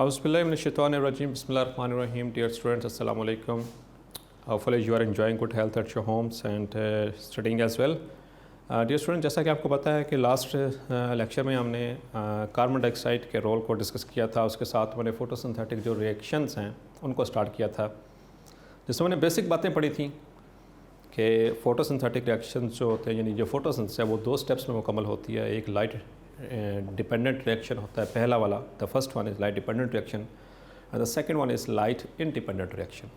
Auzubillahiminash-shaytanir-rajim. Bismillahir-rahmanir-rahim. Dear students, Assalamu alaikum. Hopefully you are enjoying good health at your homes and studying as well. Dear students, जैसा कि आपको पता है कि last lecture में हमने कार्बन डाइऑक्साइड के रोल को डिस्कस किया था, उसके साथ मैंने फोटोसिंथेटिक जो रिएक्शंस हैं उनको स्टार्ट किया था, जिसमें मैंने बेसिक बातें पढ़ी थी कि फोटोसिंथेटिक रिएक्शंस जो होते हैं, यानी जो फोटोसिंथेसिस है वो दो स्टेप्स में मुकम्मल होती है. एक लाइट डिपेंडेंट रिएक्शन होता है, पहला वाला, the first one is light dependent reaction and the second one is light independent reaction,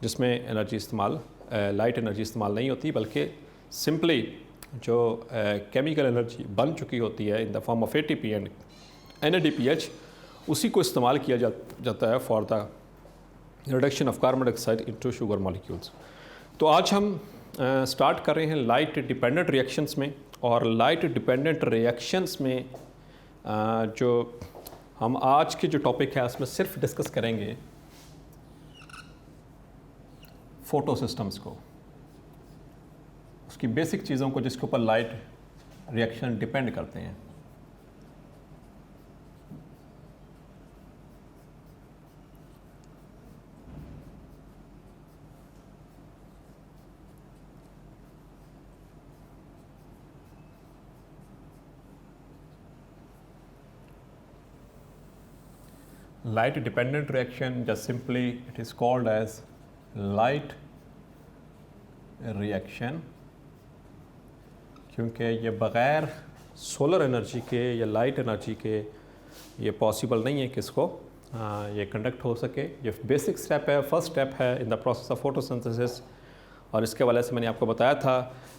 जिसमें एनर्जी इस्तेमाल लाइट एनर्जी इस्तेमाल नहीं होती, बल्कि सिंपली जो केमिकल एनर्जी बन चुकी होती है in the form of ATP and NADPH, उसी को इस्तेमाल किया जाता है for the reduction of carbon dioxide into sugar molecules. तो आज हम स्टार्ट कर रहे हैं लाइट डिपेंडेंट रिएक्शंस में. और लाइट डिपेंडेंट रिएक्शंस में जो हम आज के जो टॉपिक है उसमें सिर्फ डिस्कस करेंगे फोटो सिस्टम्स को, उसकी बेसिक चीज़ों को जिसके ऊपर लाइट रिएक्शन डिपेंड करते हैं. Light dependent reaction, just simply it is called as light reaction, क्योंकि ये बग़ैर सोलर एनर्जी के या लाइट एनर्जी के ये पॉसिबल नहीं है कि इसको ये कंडक्ट हो सके. ये बेसिक स्टेप है, फर्स्ट स्टेप है in the process of photosynthesis, और इसके वाले से मैंने आपको बताया था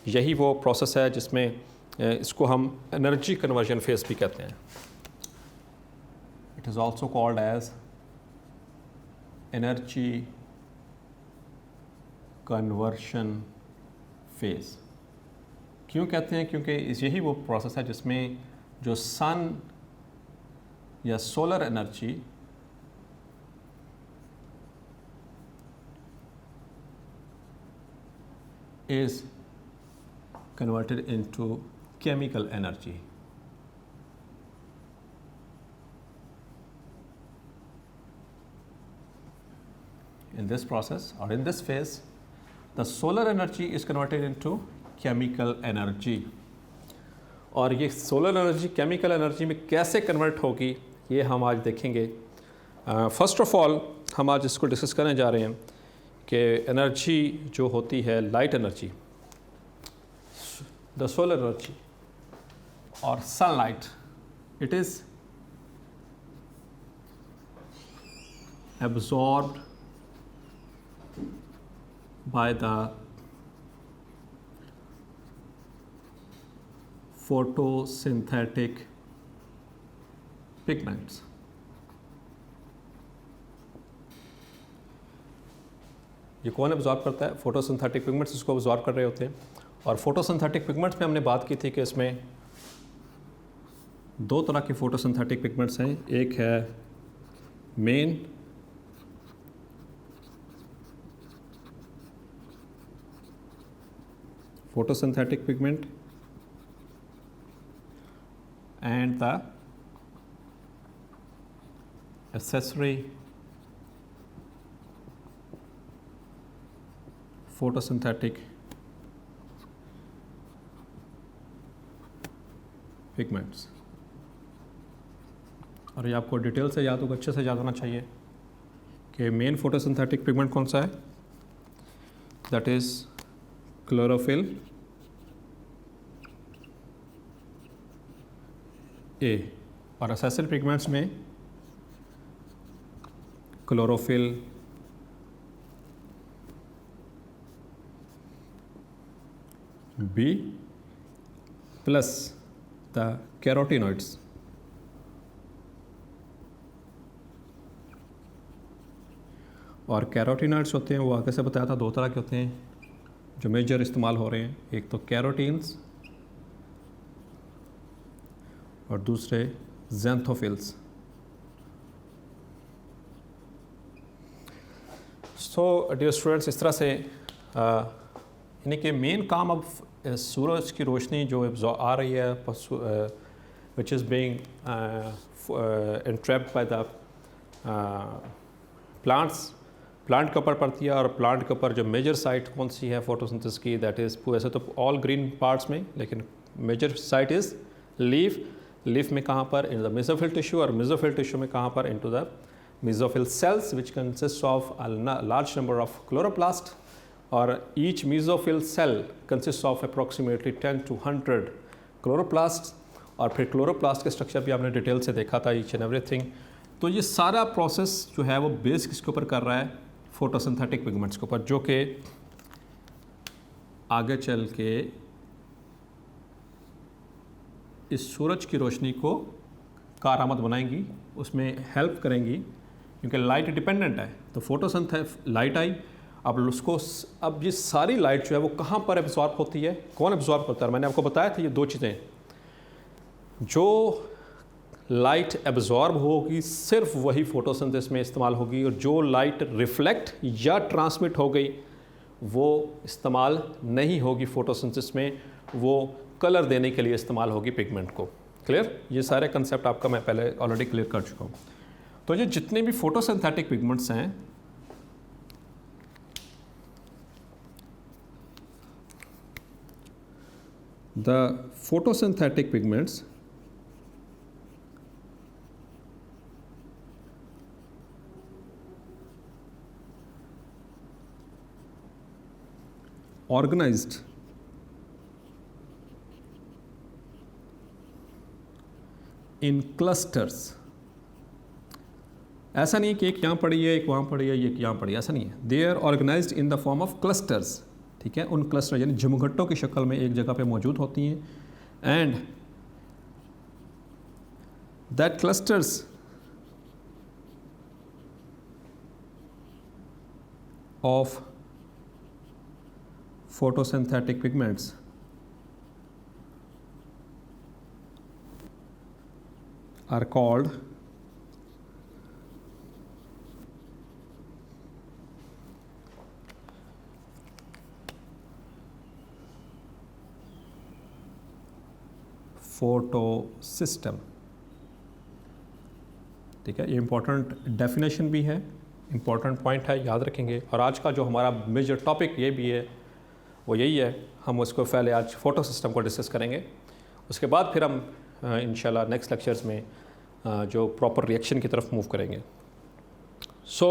यही वो प्रोसेस है जिसमें इसको हम एनर्जी कन्वर्जन फेज़ भी कहते हैं. It is also called as energy conversion phase. क्यों कहते हैं? क्योंकि यही वो प्रोसेस है जिसमें जो सन या solar energy is converted into chemical energy. In this process or in this phase, the solar energy is converted into chemical energy. और ये सोलर एनर्जी केमिकल एनर्जी में कैसे कन्वर्ट होगी ये हम आज देखेंगे. फर्स्ट ऑफ ऑल हम आज इसको डिस्कस करने जा रहे हैं कि एनर्जी जो होती है light energy, the solar energy और sunlight, it is absorbed by the photosynthetic pigments. ये कौन एब्जॉर्ब करता है? फोटोसिंथेटिक पिगमेंट्स इसको एब्जॉर्ब कर रहे होते हैं. और फोटोसिंथेटिक पिगमेंट्स में हमने बात की थी कि इसमें दो तरह के फोटोसिंथेटिक पिगमेंट्स हैं. एक है main photosynthetic pigment and the accessory photosynthetic pigments. और ये आपको डिटेल से याद होगा, अच्छे से याद होना चाहिए कि मेन फोटोसिंथेटिक पिगमेंट कौन सा है. दैट इज़ क्लोरोफिल ए, और एसेसरी पिगमेंट्स में chlorophyll B plus the carotenoids. और कैरोटीनॉइड्स होते हैं वो आगे से बताया था दो तरह के होते हैं जो मेजर इस्तेमाल हो रहे हैं. एक तो कैरोटीन्स और दूसरे ज़ैंथोफिल्स. सो डियर स्टूडेंट्स, इस तरह से यानी कि मेन काम अब सूरज की रोशनी जो आ रही है which is being entrapped by the plants. Plant के ऊपर पड़ती है और प्लांट के ऊपर जो मेजर साइट कौन सी है फोटोसिंथेसिस की, दैट इज़ वैसे तो ऑल ग्रीन पार्ट्स में, लेकिन major site is leaf. Leaf में कहाँ पर? इन द मेसोफिल टिश्यू, और मेसोफिल टिश्यू में कहाँ पर? Into the mesophyll cells which consist of a large number of chloroplast, और each mesophyll cell consist of approximately 10 to 100 chloroplast. और फिर क्लोरोप्लास्ट के स्ट्रक्चर भी आपने डिटेल से देखा था, ईच एंड एवरीथिंग. तो ये सारा प्रोसेस जो है वो बेस किसके ऊपर कर रहा है? फोटोसिंथेटिक पिगमेंट्स के ऊपर, जो कि आगे चल के इस सूरज की रोशनी को कारआमद बनाएंगी, उसमें हेल्प करेंगी, क्योंकि लाइट डिपेंडेंट है. तो लाइट आई, अब उसको, अब ये सारी लाइट जो है वो कहाँ पर एब्जॉर्ब होती है? कौन एब्जॉर्ब करता है? मैंने आपको बताया था ये दो चीज़ें. जो लाइट एब्जॉर्ब होगी सिर्फ वही फोटोसिंथेसिस में इस्तेमाल होगी, और जो लाइट रिफ्लेक्ट या ट्रांसमिट हो गई वो इस्तेमाल नहीं होगी फोटोसिंथेसिस में, वो कलर देने के लिए इस्तेमाल होगी पिगमेंट को. क्लियर? ये सारे कंसेप्ट आपका मैं पहले ऑलरेडी क्लियर कर चुका हूँ. तो ये जितने भी फोटोसिंथेटिक पिगमेंट्स हैं, the photosynthetic pigments organized in clusters. ऐसा नहीं कि एक यहाँ पड़ी है, एक वहाँ पड़ी है, एक यहाँ पड़ी है, ऐसा नहीं है. They are organized in the form of clusters. ठीक है, उन क्लस्टर यानी झुमघट्टों की शक्ल में एक जगह पे मौजूद होती हैं. And that clusters of photosynthetic pigments are called photosystem. ठीक है, ये इंपॉर्टेंट डेफिनेशन भी है, इंपॉर्टेंट पॉइंट है, याद रखेंगे. और आज का जो हमारा मेजर टॉपिक ये भी है, वो यही है. हम उसको पहले आज फोटो सिस्टम को डिस्कस करेंगे, उसके बाद फिर हम इंशाल्लाह नेक्स्ट लेक्चर्स में जो प्रॉपर रिएक्शन की तरफ मूव करेंगे. सो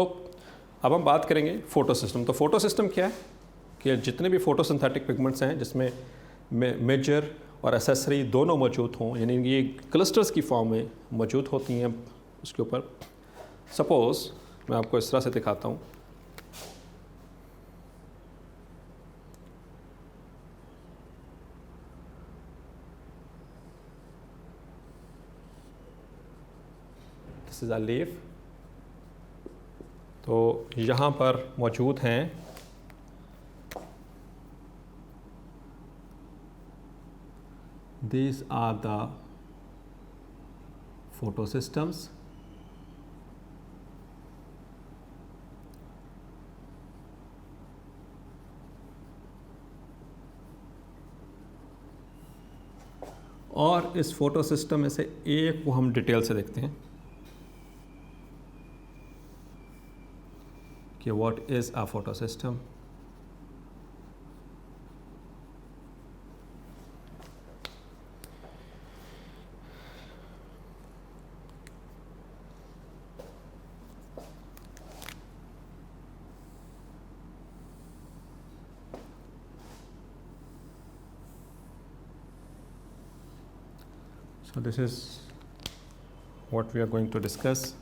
अब हम बात करेंगे फोटो सिस्टम. तो फोटो सिस्टम क्या है कि जितने भी फोटोसिंथेटिक पिगमेंट्स हैं जिसमें मेजर और एसेसरी दोनों मौजूद हों, यानी ये क्लस्टर्स की फॉर्म में मौजूद होती हैं उसके ऊपर. सपोज़ मैं आपको इस तरह से दिखाता हूँ. This is a leaf. तो यहाँ पर मौजूद हैं these are the photosystems. और इस फोटो सिस्टम में से एक को हम डिटेल से देखते हैं कि what is a photo system. So this is what we are going to discuss.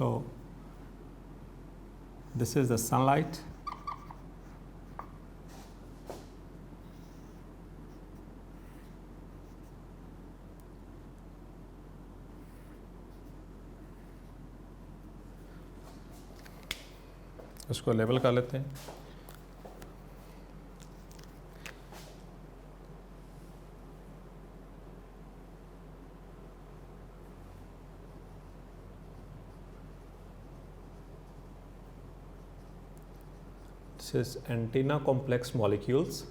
So this is the sunlight. इसको लेवल कर लेते हैं। This is antenna complex molecules,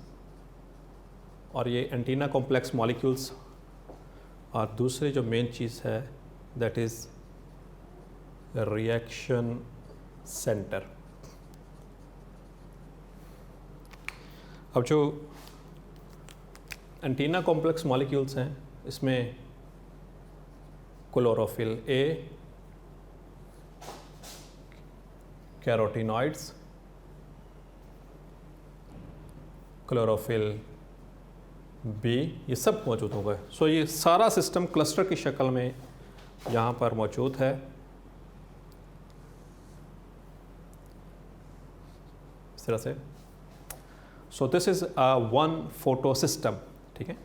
और ये एंटीना कॉम्प्लेक्स मॉलिक्यूल्स और दूसरी जो मेन चीज़ है दैट इज़ रिएक्शन सेंटर। अब जो एंटीना कॉम्प्लेक्स मॉलिक्यूल्स हैं इसमें chlorophyll A, carotenoids, chlorophyll B, ये सब मौजूद होंगे। सो ये सारा सिस्टम क्लस्टर की शक्ल में यहाँ पर मौजूद है। इस तरह से so this is one photo system. ठीक है,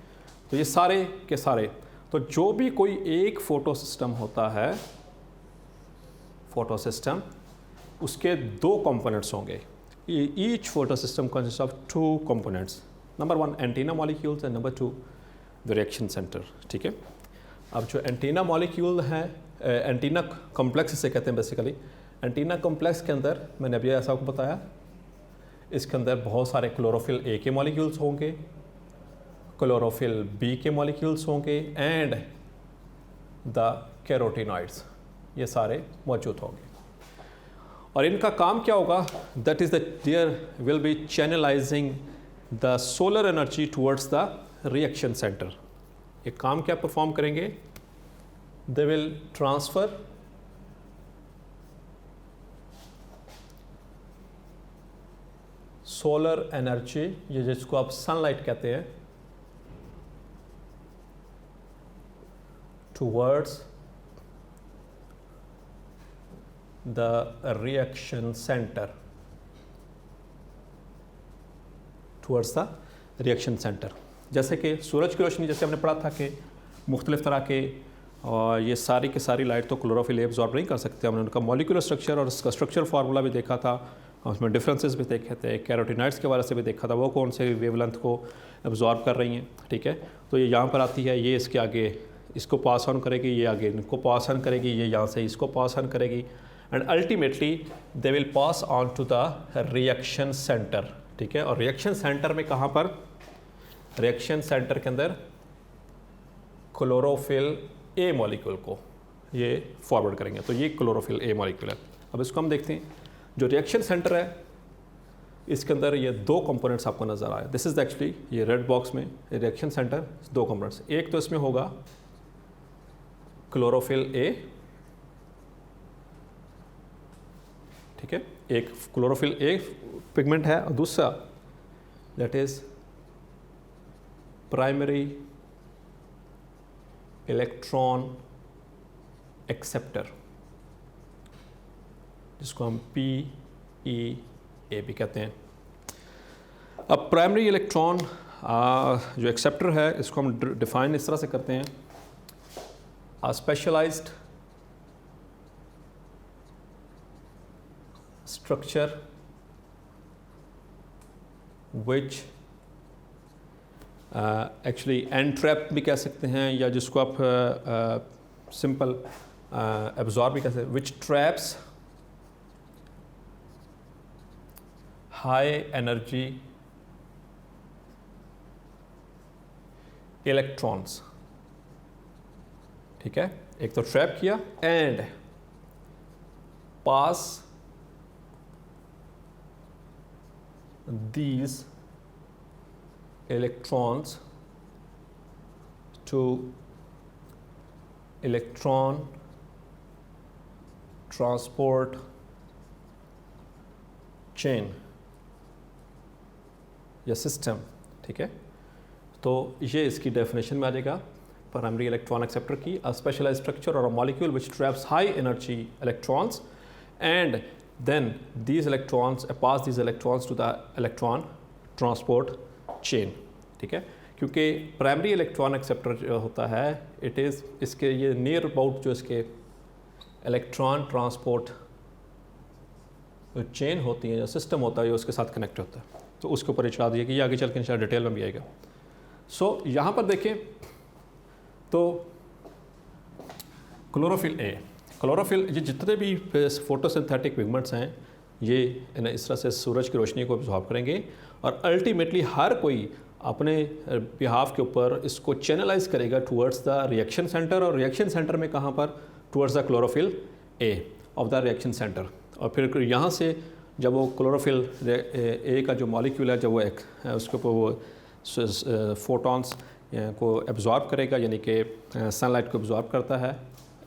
तो ये सारे के सारे, तो जो भी कोई एक फोटो सिस्टम होता है, फोटो सिस्टम, उसके दो कंपोनेंट्स होंगे। Each photo system consist of two components, number one antenna molecules and number two the reaction centre. ठीक है, अब जो एंटीना मॉलिक्यूल है, एंटीना कॉम्प्लेक्स इसे कहते हैं बेसिकली। एंटीना कॉम्प्लेक्स के अंदर मैंने अभी ऐसा आपको बताया, इसके अंदर बहुत सारे क्लोरोफिल ए के मॉलिक्यूल्स होंगे, क्लोरोफिल बी के मॉलिक्यूल्स होंगे एंड द कैरोटीनॉइड्स, ये सारे मौजूद होंगे। और इनका काम क्या होगा, that is the there will be channelizing the solar energy towards the reaction centre. ये काम क्या परफॉर्म करेंगे, they will transfer solar energy, ये जिसको आप सनलाइट कहते हैं, towards the reaction centre, towards the reaction centre. जैसे कि सूरज की रोशनी, जैसे हमने पढ़ा था कि मुख्तलिफ तरह के, और ये सारी की सारी लाइट तो क्लोरोफिल एब्जॉर्ब नहीं कर सकते। हमने उनका मॉलिक्यूलर स्ट्रक्चर और उसका स्ट्रक्चर फार्मूला भी देखा था, उसमें डिफरेंसेस भी देखे थे, कैरोटीनॉइड्स के बारे से भी देखा था, वो कौन से वेवलेंथ को एब्जॉर्ब कर रही हैं। ठीक है, तो ये यहाँ पर आती है, ये इसके आगे इसको पास ऑन करेगी, ये आगे इनको पास ऑन करेगी, ये यहाँ से इसको पास ऑन करेगी, and ultimately they will pass on to the reaction centre. ठीक है, और रिएक्शन सेंटर में कहाँ पर, रिएक्शन सेंटर के अंदर क्लोरोफिल ए मॉलिक्यूल को ये फॉरवर्ड करेंगे। तो ये क्लोरोफिल ए मॉलिक्यूल है। अब इसको हम देखते हैं, जो रिएक्शन सेंटर है इसके अंदर ये दो कंपोनेंट्स आपको नज़र आए। दिस इज़ एक्चुअली, ये रेड बॉक्स में रिएक्शन सेंटर दो कंपोनेंट्स, एक तो इसमें होगा क्लोरोफिल ए, ठीक है, एक क्लोरोफिल ए पिगमेंट है, और दूसरा that is primary electron acceptor, जिसको हम PEA भी कहते हैं। अब प्राइमरी इलेक्ट्रॉन जो एक्सेप्टर है, इसको हम डिफाइन इस तरह से करते हैं, a specialized structure which actually entrap भी कह सकते हैं, या जिसको आप सिंपल absorb भी कह सकते हैं, which traps high energy electrons। ठीक है, एक तो ट्रैप किया and pass these electrons to electron transport chain या सिस्टम। ठीक है, तो ये इसकी डेफिनेशन में आ जाएगा, प्राइमरी इलेक्ट्रॉन एक्सेप्टर की, अ specialised structure or a molecule which traps high energy electrons and then these electrons pass these electrons to the electron transport chain. ठीक है, क्योंकि प्राइमरी इलेक्ट्रॉन एक्सेप्टर जो होता है इट इज़ इसके ये नियर अबाउट जो इसके इलेक्ट्रॉन ट्रांसपोर्ट चेन होती है, जो सिस्टम होता है, ये उसके साथ कनेक्ट होता है। तो उसके ऊपर चला दिया कि ये आगे चल के इंशाल्लाह डिटेल में भी आएगा। सो यहाँ पर देखें तो क्लोरोफिल ए, क्लोरोफिल ये जितने भी फोटोसिंथेटिक पिगमेंट्स हैं ये इस तरह से सूरज की रोशनी को अब्जॉर्ब करेंगे और अल्टीमेटली हर कोई अपने बिहाफ के ऊपर इसको चैनलाइज करेगा टुवर्ड्स द रिएक्शन सेंटर, और रिएक्शन सेंटर में कहाँ पर, towards the chlorophyll A of the reaction centre. और फिर यहाँ से जब वो क्लोरोफिल ए का जो मॉलिक्यूल है जब वो उसके ऊपर वो फोटॉन्स को एब्जॉर्ब करेगा, यानी कि सनलाइट को एब्जॉर्ब करता है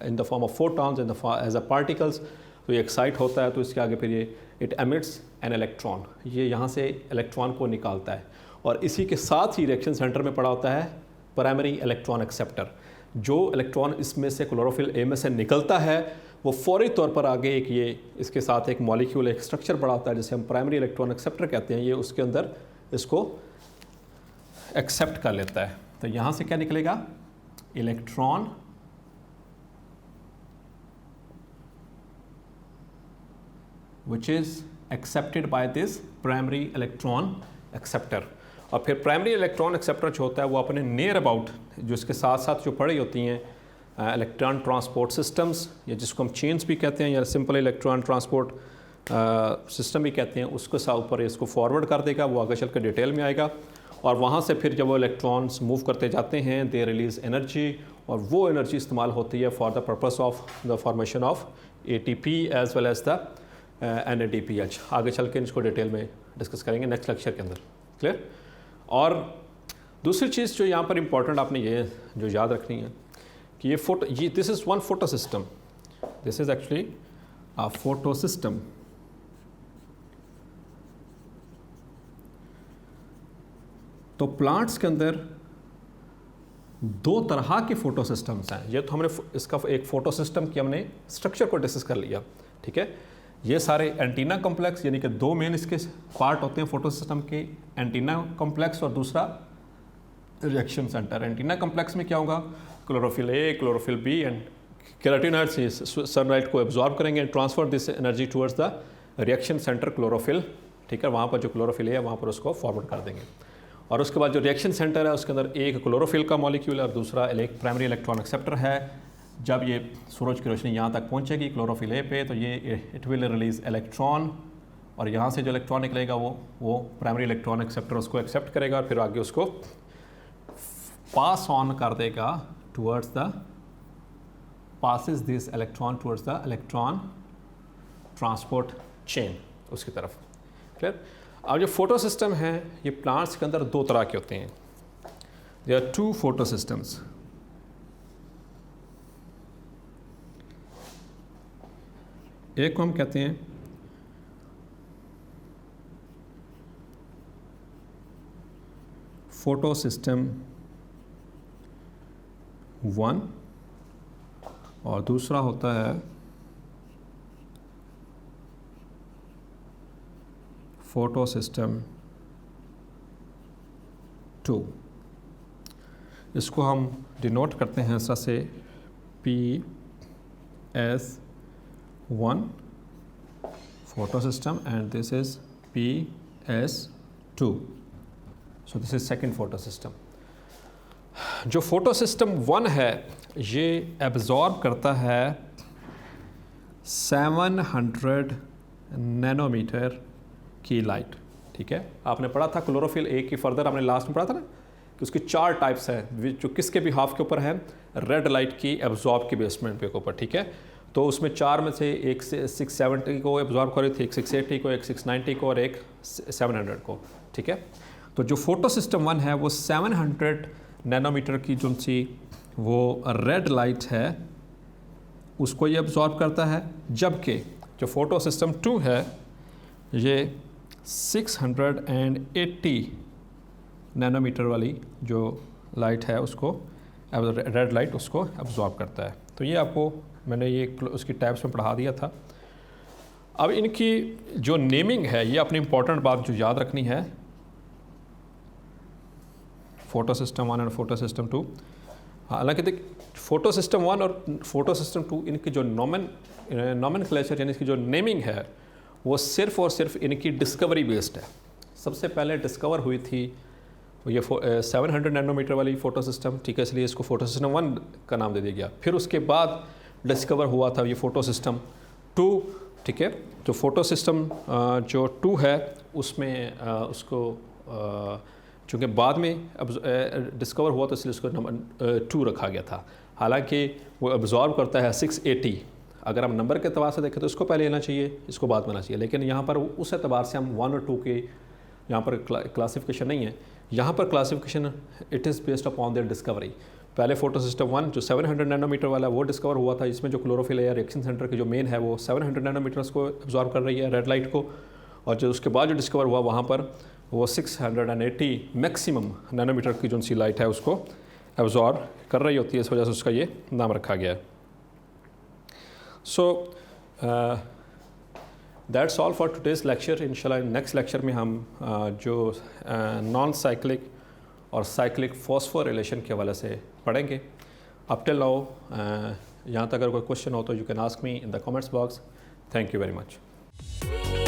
in the form of photons in the as a particles, तो ये एक्साइट होता है, तो इसके आगे फिर ये इट एमिट्स एन इलेक्ट्रॉन, ये यहाँ से इलेक्ट्रॉन को निकालता है। और इसी के साथ ही रिएक्शन सेंटर में पड़ा होता है प्राइमरी इलेक्ट्रॉन एक्सेप्टर। जो इलेक्ट्रॉन इसमें से क्लोरोफिल ए में से निकलता है वो फौरी तौर पर आगे एक ये इसके साथ एक मॉलिक्यूल एक स्ट्रक्चर बड़ा होता है जिसे हम प्राइमरी इलेक्ट्रॉन एक्सेप्टर कहते हैं, ये उसके अंदर इसको एक्सेप्ट कर लेता है। तो यहाँ से क्या निकलेगा, electron which is accepted by this primary electron acceptor. और फिर प्राइमरी इलेक्ट्रॉन एक्सेप्टर जो होता है वो अपने नियर अबाउट जो इसके साथ साथ जो पड़ी होती हैं इलेक्ट्रॉन ट्रांसपोर्ट सिस्टम्स, या जिसको हम चेन्स भी कहते हैं या सिंपल इलेक्ट्रॉन ट्रांसपोर्ट सिस्टम भी कहते हैं, उसके साथ ऊपर इसको फॉरवर्ड कर देगा, वो आगे चल कर डिटेल में आएगा। और वहाँ से फिर जब वो इलेक्ट्रॉन्स मूव करते जाते हैं दे रिलीज़ एनर्जी, और वो एनर्जी इस्तेमाल होती है for the purpose of the formation of ATP as well as the NADPH। आगे चल के इसको डिटेल में डिस्कस करेंगे नेक्स्ट लेक्चर के अंदर, क्लियर। और दूसरी चीज़ जो यहाँ पर इम्पॉर्टेंट आपने ये जो याद रखनी है कि ये this is one photo system, this is actually a photo system. तो प्लांट्स के अंदर दो तरह के फोटो सिस्टम्स हैं। ये तो हमने इसका एक फोटो सिस्टम की हमने स्ट्रक्चर को डिस्कस कर लिया, ठीक है। ये सारे एंटीना कॉम्प्लेक्स, यानी कि दो मेन इसके पार्ट होते हैं फोटो सिस्टम के, एंटीना कॉम्प्लेक्स और दूसरा रिएक्शन सेंटर। एंटीना कॉम्प्लेक्स में क्या होगा, chlorophyll A, chlorophyll B and carotenoids sunlight को एब्जॉर्ब करेंगे and transfer this energy towards the reaction centre chlorophyll, ठीक है। वहाँ पर जो क्लोरोफिल है वहाँ पर उसको फॉरवर्ड कर देंगे। और उसके बाद जो रिएक्शन सेंटर है उसके अंदर एक क्लोरोफिल का मॉलिक्यूल है और दूसरा प्राइमरी इलेक्ट्रॉन एक्सेप्टर है। जब ये सूरज की रोशनी यहाँ तक पहुँचेगी क्लोरोफिल ए पे तो ये इट विल रिलीज़ इलेक्ट्रॉन, और यहाँ से जो इलेक्ट्रॉन निकलेगा वो प्राइमरी इलेक्ट्रॉन एक्सेप्टर उसको एक्सेप्ट करेगा और फिर आगे उसको पास ऑन कर देगा towards the passes this electron towards the electron transport chain उसकी तरफ, क्लियर। अब जो फोटो सिस्टम है ये प्लांट्स के अंदर दो तरह के होते हैं। There are two photo systems. एक को हम कहते हैं फोटो सिस्टम 1 और दूसरा होता है फोटो सिस्टम 2। इसको हम डिनोट करते हैं ऐसा से PS1 photo system and this is PS2। So this is second photo system. जो फोटो सिस्टम 1 है ये एब्जॉर्ब करता है 700 नैनोमीटर की लाइट, ठीक है। आपने पढ़ा था क्लोरोफिल ए की फर्दर, आपने लास्ट में पढ़ा था ना कि उसकी 4 टाइप्स हैं जो किसके भी हाफ के ऊपर है, रेड लाइट की एब्जॉर्ब की बेसमेंट के ऊपर, ठीक है। तो उसमें 4 में से एक 670 को एब्जॉर्ब कर रही थी, एक 680 को, एक 690 को और एक 700 को, ठीक है। तो जो फोटो सिस्टम 1 है वो 700 नैनोमीटर की जो सी वो रेड लाइट है उसको ये एब्जॉर्ब करता है, जबकि जो फोटो सिस्टम 2 है ये 680 नैनोमीटर वाली जो लाइट है उसको रेड लाइट उसको एब्जॉर्ब करता है। तो ये आपको मैंने ये उसकी टाइप्स में पढ़ा दिया था। अब इनकी जो नेमिंग है, ये अपनी इंपॉर्टेंट बात जो याद रखनी है, फ़ोटो सिस्टम 1 और फ़ोटो सिस्टम 2। हालांकि देख, फ़ोटो सिस्टम 1 और फ़ोटो सिस्टम 2 इनकी जो नॉमेनक्लेचर यानी इसकी जो नेमिंग है वो सिर्फ़ और सिर्फ इनकी डिस्कवरी बेस्ड है। सबसे पहले डिस्कवर हुई थी ये 700 नैनोमीटर वाली फ़ोटो सिस्टम, ठीक है, इसलिए इसको फ़ोटो सिस्टम 1 का नाम दे दिया गया। फिर उसके बाद डिस्कवर हुआ था ये फ़ोटो सिस्टम 2, ठीक है। तो फ़ोटो सिस्टम जो 2 है उसमें उसको चूँकि बाद में अब डिस्कवर हुआ तो इसलिए उसको नंबर 2 रखा गया था। हालांकि वो एब्जॉर्ब करता है 680। अगर हम नंबर के अतबार से देखें तो इसको पहले लेना चाहिए, इसको बाद में लेना चाहिए, लेकिन यहाँ पर उस एतबार से हम 1 और 2 के यहाँ पर क्लासिफिकेशन नहीं है। यहाँ पर classification it is based upon their discovery. पहले फ़ोटो सिस्टम 1 जो 700 नैनोमीटर वाला वो डिस्कवर हुआ था, इसमें जो क्लोरोफिल या रिएक्शन सेंटर की जो मेन है वो 700 नैनोमीटर्स को एब्जॉर्ब कर रही है रेड लाइट को, और जो उसके बाद जो डिस्कवर हुआ वहाँ पर वो 680 मैक्सिमम नैनोमीटर की जो सी लाइट है उसको एब्जॉर्ब कर रही होती है, इस वजह से उसका ये नाम रखा गया है। So that's all for today's lecture. इंशाल्लाह नेक्स्ट लेक्चर में हम जो नॉन साइक्लिक और साइक्लिक फॉस्फोर रिलेशन के हवाले से पढ़ेंगे। अप टिल नाउ यहाँ तक अगर कोई क्वेश्चन हो तो you can ask me in the comments box. Thank you very much.